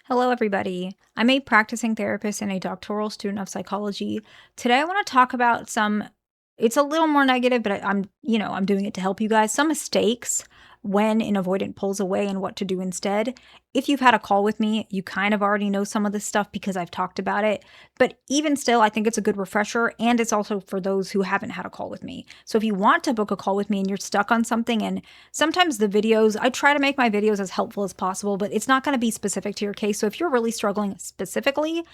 Hello, everybody. I'm a practicing therapist and a doctoral student of psychology. Today, I want to talk about it's a little more negative, but I'm doing it to help you guys. Some mistakes when an avoidant pulls away and what to do instead. If you've had a call with me, you kind of already know some of this stuff because I've talked about it. But even still, I think it's a good refresher. And it's also for those who haven't had a call with me. So if you want to book a call with me and you're stuck on something, and sometimes I try to make my videos as helpful as possible, but it's not going to be specific to your case. So if you're really struggling specifically,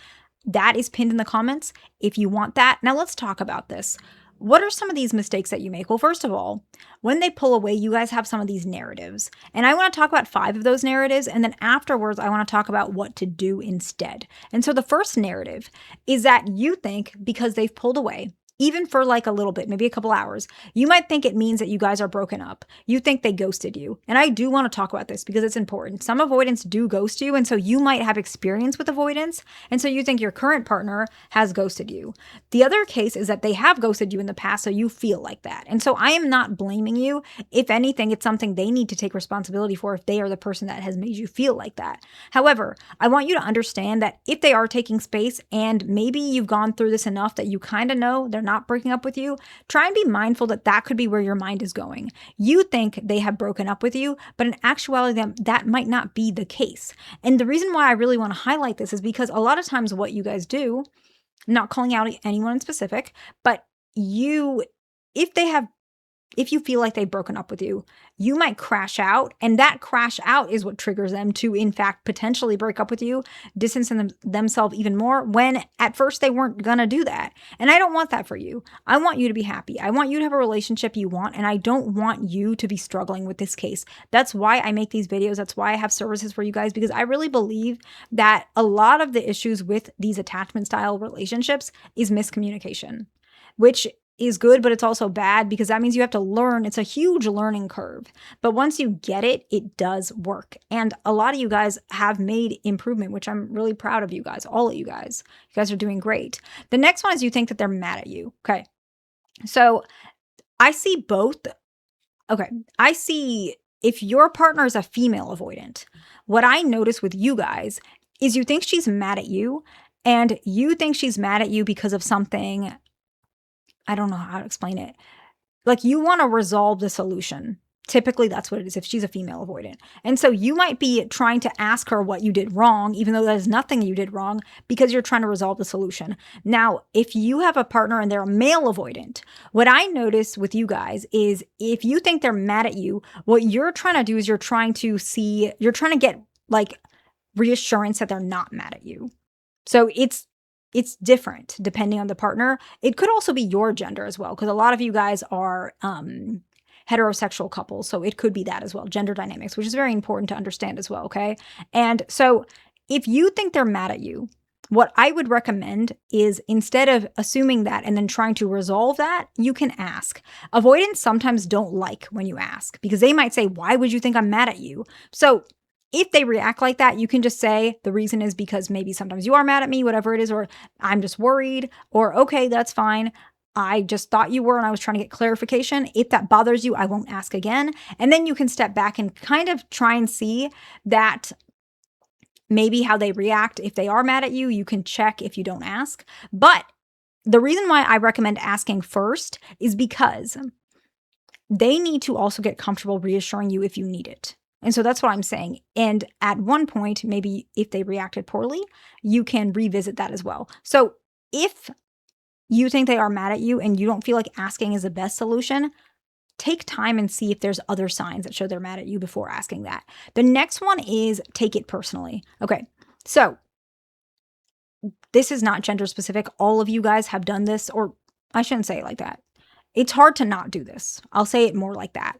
that is pinned in the comments if you want that. Now let's talk about this. What are some of these mistakes that you make? Well, first of all, when they pull away, you guys have some of these narratives. And I want to talk about 5 of those narratives. And then afterwards, I want to talk about what to do instead. And so the first narrative is that you think because they've pulled away, even for like a little bit, maybe a couple hours, you might think it means that you guys are broken up. You think they ghosted you. And I do want to talk about this because it's important. Some avoidants do ghost you. And so you might have experience with avoidance. And so you think your current partner has ghosted you. The other case is that they have ghosted you in the past. So you feel like that. And so I am not blaming you. If anything, it's something they need to take responsibility for if they are the person that has made you feel like that. However, I want you to understand that if they are taking space and maybe you've gone through this enough that you kind of know they're not breaking up with you, try and be mindful that that could be where your mind is going. You think they have broken up with you, but in actuality, that might not be the case. And the reason why I really want to highlight this is because a lot of times what you guys do, not calling out anyone in specific, but if they have if you feel like they've broken up with you, you might crash out. And that crash out is what triggers them to, in fact, potentially break up with you, distance themselves even more when at first they weren't going to do that. And I don't want that for you. I want you to be happy. I want you to have a relationship you want. And I don't want you to be struggling with this case. That's why I make these videos. That's why I have services for you guys, because I really believe that a lot of the issues with these attachment style relationships is miscommunication, which is good, but it's also bad because that means you have to learn. It's a huge learning curve. But once you get it, it does work. And a lot of you guys have made improvement, which I'm really proud of you guys, all of you guys. You guys are doing great. The next one is you think that they're mad at you. Okay. So I see both. Okay. I see if your partner is a female avoidant, what I notice with you guys is you think she's mad at you, and you think she's mad at you because of something. I don't know how to explain it. Like you want to resolve the solution. Typically, that's what it is if she's a female avoidant. And so you might be trying to ask her what you did wrong, even though there's nothing you did wrong, because you're trying to resolve the solution. Now, if you have a partner and they're a male avoidant, what I notice with you guys is if you think they're mad at you, what you're trying to do is you're trying to get like reassurance that they're not mad at you. So it's different depending on the partner. It could also be your gender as well, because a lot of you guys are heterosexual couples. So it could be that as well, gender dynamics, which is very important to understand as well, okay? And so if you think they're mad at you, what I would recommend is instead of assuming that and then trying to resolve that, you can ask. Avoidants sometimes don't like when you ask because they might say, why would you think I'm mad at you? So if they react like that, you can just say the reason is because maybe sometimes you are mad at me, whatever it is, or I'm just worried, or okay, that's fine. I just thought you were and I was trying to get clarification. If that bothers you, I won't ask again. And then you can step back and kind of try and see that maybe how they react. If they are mad at you, you can check if you don't ask. But the reason why I recommend asking first is because they need to also get comfortable reassuring you if you need it. And so that's what I'm saying. And at one point, maybe if they reacted poorly, you can revisit that as well. So if you think they are mad at you and you don't feel like asking is the best solution, take time and see if there's other signs that show they're mad at you before asking that. The next one is take it personally. Okay, so this is not gender specific. All of you guys have done this, or I shouldn't say it like that. It's hard to not do this. I'll say it more like that.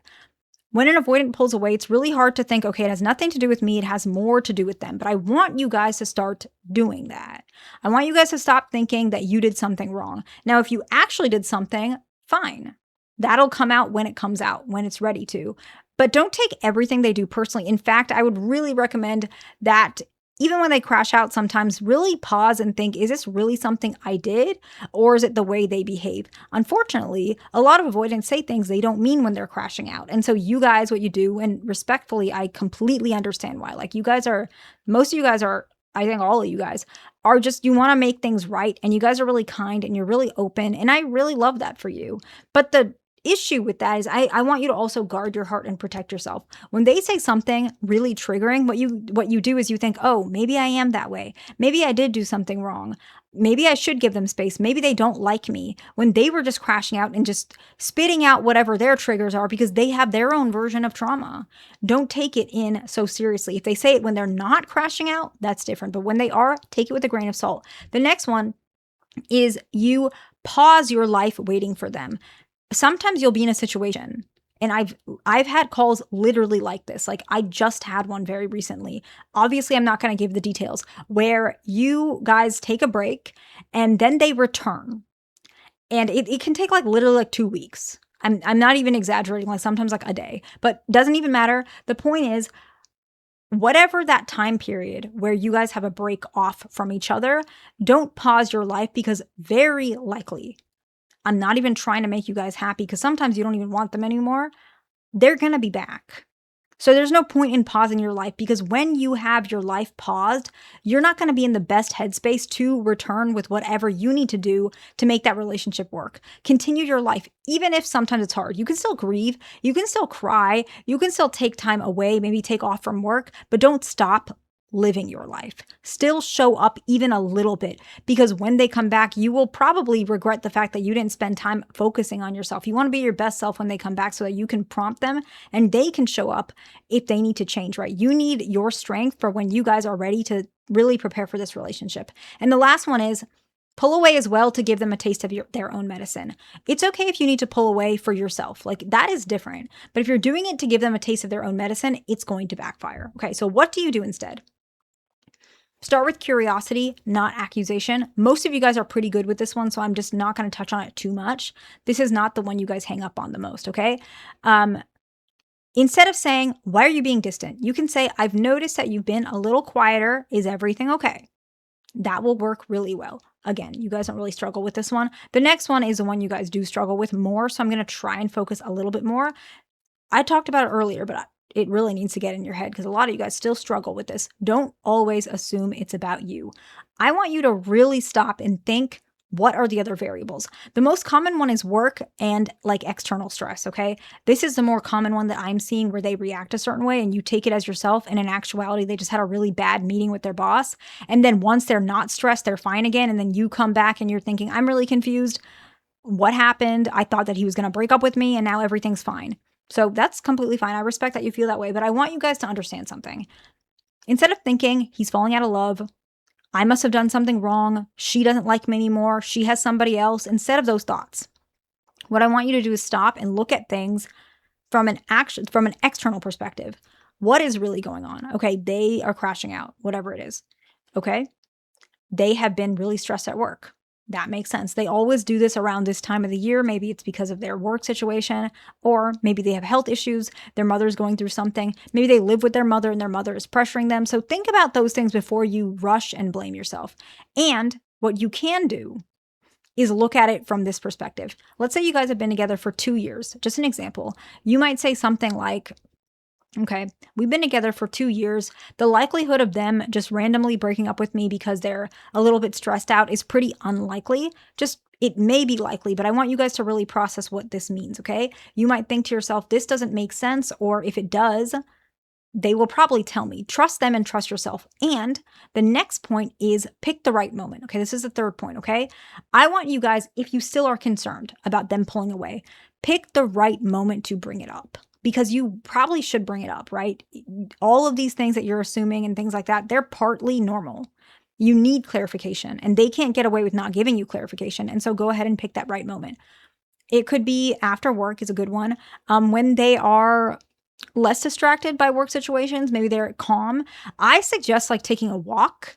When an avoidant pulls away, it's really hard to think, okay, it has nothing to do with me. It has more to do with them. But I want you guys to start doing that. I want you guys to stop thinking that you did something wrong. Now, if you actually did something, fine. That'll come out when it comes out, when it's ready to. But don't take everything they do personally. In fact, I would really recommend that even when they crash out, sometimes really pause and think, is this really something I did? Or is it the way they behave? Unfortunately, a lot of avoidants say things they don't mean when they're crashing out. And so you guys, what you do, and respectfully, I completely understand why. Like most of you guys are I think all of you guys are just, you want to make things right, and you guys are really kind and you're really open. And I really love that for you. But the issue with that is I want you to also guard your heart and protect yourself. When they say something really triggering, what you do is you think, oh, maybe I am that way. Maybe I did do something wrong. Maybe I should give them space. Maybe they don't like me, when they were just crashing out and just spitting out whatever their triggers are because they have their own version of trauma. Don't take it in so seriously. If they say it when they're not crashing out, that's different. But when they are, take it with a grain of salt. The next one is you pause your life waiting for them. Sometimes you'll be in a situation, and I've had calls literally like this. Like, I just had one very recently. Obviously, I'm not going to give the details, where you guys take a break and then they return. And it can take like literally like 2 weeks. I'm not even exaggerating, like sometimes like a day, but doesn't even matter. The point is, whatever that time period where you guys have a break off from each other, don't pause your life, because very likely, I'm not even trying to make you guys happy, because sometimes you don't even want them anymore, they're going to be back. So there's no point in pausing your life, because when you have your life paused, you're not going to be in the best headspace to return with whatever you need to do to make that relationship work. Continue your life, even if sometimes it's hard. You can still grieve, you can still cry, you can still take time away, maybe take off from work, but don't stop living your life. Still show up even a little bit, because when they come back, you will probably regret the fact that you didn't spend time focusing on yourself. You want to be your best self when they come back, so that you can prompt them and they can show up if they need to change, right? You need your strength for when you guys are ready to really prepare for this relationship. And the last one is pull away as well, to give them a taste of their own medicine. It's okay if you need to pull away for yourself. Like, that is different. But if you're doing it to give them a taste of their own medicine, it's going to backfire. Okay, so what do you do instead? Start with curiosity, not accusation. Most of you guys are pretty good with this one, so I'm just not going to touch on it too much. This is not the one you guys hang up on the most, okay? Instead of saying, why are you being distant? You can say, I've noticed that you've been a little quieter. Is everything okay? That will work really well. Again, you guys don't really struggle with this one. The next one is the one you guys do struggle with more, so I'm going to try and focus a little bit more. I talked about it earlier, but it really needs to get in your head, because a lot of you guys still struggle with this. Don't always assume it's about you. I want you to really stop and think, what are the other variables? The most common one is work and like external stress, okay? This is the more common one that I'm seeing, where they react a certain way and you take it as yourself, and in actuality, they just had a really bad meeting with their boss. And then once they're not stressed, they're fine again. And then you come back and you're thinking, I'm really confused. What happened? I thought that he was going to break up with me, and now everything's fine. So that's completely fine. I respect that you feel that way, but I want you guys to understand something. Instead of thinking he's falling out of love, I must have done something wrong, she doesn't like me anymore, she has somebody else, instead of those thoughts, what I want you to do is stop and look at things from an external perspective. What is really going on? Okay, they are crashing out, whatever it is. Okay, they have been really stressed at work. That makes sense. They always do this around this time of the year. Maybe it's because of their work situation, or maybe they have health issues. Their mother's going through something. Maybe they live with their mother and their mother is pressuring them. So think about those things before you rush and blame yourself. And what you can do is look at it from this perspective. Let's say you guys have been together for 2 years. Just an example. You might say something like, okay, we've been together for 2 years. The likelihood of them just randomly breaking up with me because they're a little bit stressed out is pretty unlikely. Just, it may be likely, but I want you guys to really process what this means, okay? You might think to yourself, this doesn't make sense, or if it does, they will probably tell me. Trust them and trust yourself. And the next point is pick the right moment. Okay, this is the third point, okay? I want you guys, if you still are concerned about them pulling away, pick the right moment to bring it up. Because you probably should bring it up, right? All of these things that you're assuming and things like that, they're partly normal. You need clarification, and they can't get away with not giving you clarification. And so go ahead and pick that right moment. It could be after work is a good one. When they are less distracted by work situations, maybe they're calm. I suggest like taking a walk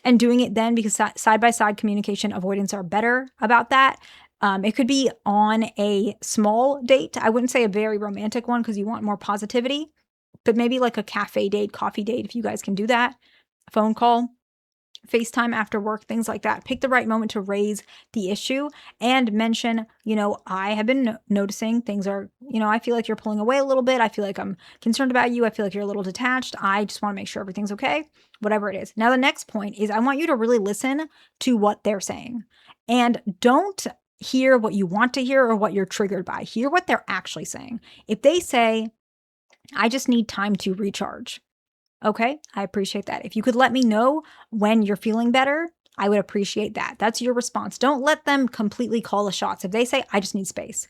and doing it then, because side-by-side communication avoidants are better about that. It could be on a small date. I wouldn't say a very romantic one, because you want more positivity, but maybe like a cafe date, coffee date, if you guys can do that, a phone call. FaceTime after work, things like that. Pick the right moment to raise the issue and mention, I have been noticing things are, I feel like you're pulling away a little bit. I feel like I'm concerned about you. I feel like you're a little detached. I just want to make sure everything's okay, whatever it is. Now, the next point is I want you to really listen to what they're saying and don't hear what you want to hear or what you're triggered by. Hear what they're actually saying. If they say, I just need time to recharge. Okay, I appreciate that. If you could let me know when you're feeling better, I would appreciate that. That's your response. Don't let them completely call the shots. If they say, I just need space,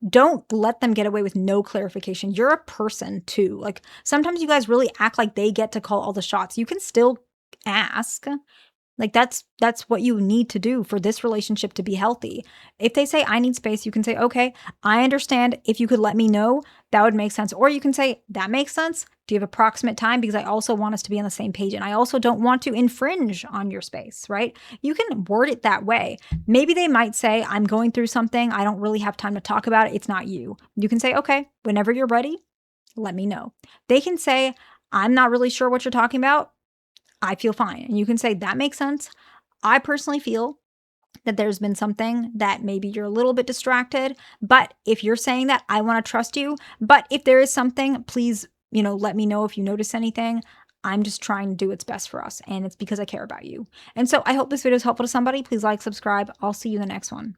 don't let them get away with no clarification. You're a person too. Like sometimes you guys really act like they get to call all the shots. You can still ask. Like that's what you need to do for this relationship to be healthy. If they say I need space, you can say, "Okay, I understand. If you could let me know, that would make sense." Or you can say, "That makes sense. Do you have approximate time because I also want us to be on the same page and I also don't want to infringe on your space," right? You can word it that way. Maybe they might say, "I'm going through something. I don't really have time to talk about it. It's not you." You can say, "Okay, whenever you're ready, let me know." They can say, "I'm not really sure what you're talking about. I feel fine." And you can say, that makes sense. I personally feel that there's been something that maybe you're a little bit distracted. But if you're saying that, I want to trust you. But if there is something, please, let me know if you notice anything. I'm just trying to do what's best for us. And it's because I care about you. And so I hope this video is helpful to somebody. Please like, subscribe. I'll see you in the next one.